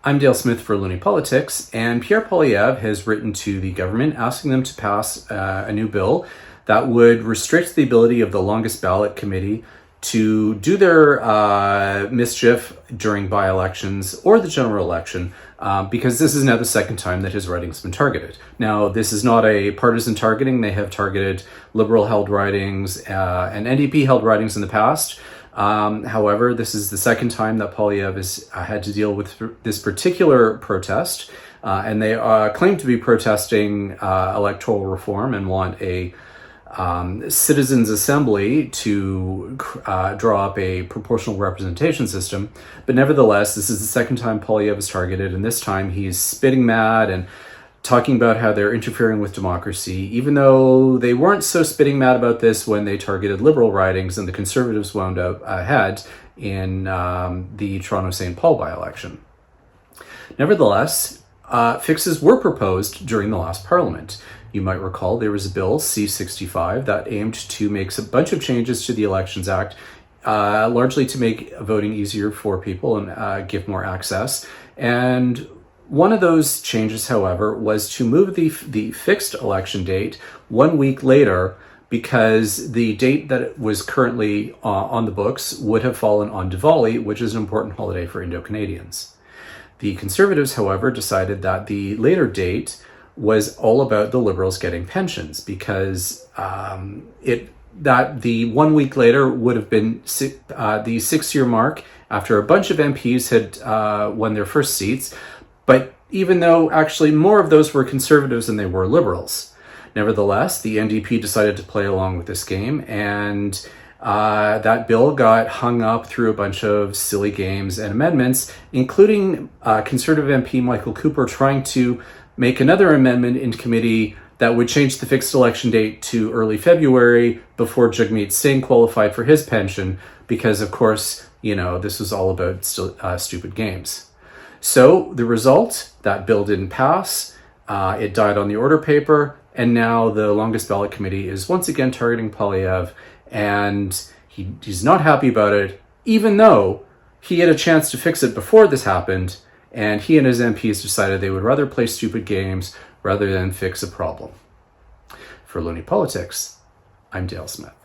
I'm Dale Smith for Loony Politics, and Pierre Poilievre has written to the government asking them to pass a new bill that would restrict the ability of the longest ballot committee to do their mischief during by-elections or the general election, because this is now the second time that his riding's been targeted. Now, this is not a partisan targeting. They have targeted Liberal-held ridings and NDP-held ridings in the past. However, this is the second time that Poilievre has had to deal with this particular protest, and they claim to be protesting electoral reform and want a citizens' assembly to draw up a proportional representation system. But nevertheless, this is the second time Poilievre is targeted, and this time he's spitting mad and talking about how they're interfering with democracy, even though they weren't so spitting mad about this when they targeted Liberal ridings and the Conservatives wound up ahead in the Toronto St. Paul by-election. Nevertheless, fixes were proposed during the last Parliament. You might recall there was a bill, C-65, that aimed to make a bunch of changes to the Elections Act, largely to make voting easier for people and give more access. And one of those changes, however, was to move the fixed election date 1 week later, because the date that was currently on the books would have fallen on Diwali, which is an important holiday for Indo-Canadians. The Conservatives, however, decided that the later date was all about the Liberals getting pensions, because that the 1 week later would have been the 6-year mark after a bunch of MPs had won their first seats. But even though actually more of those were Conservatives than they were Liberals. Nevertheless, the NDP decided to play along with this game, and that bill got hung up through a bunch of silly games and amendments, including Conservative MP Michael Cooper trying to make another amendment in committee that would change the fixed election date to early February before Jagmeet Singh qualified for his pension, because of course, this was all about stupid games. So the result, that bill didn't pass, it died on the order paper, and now the longest ballot committee is once again targeting Poilievre, and he's not happy about it, even though he had a chance to fix it before this happened, and he and his MPs decided they would rather play stupid games rather than fix a problem. For Loony Politics, I'm Dale Smith.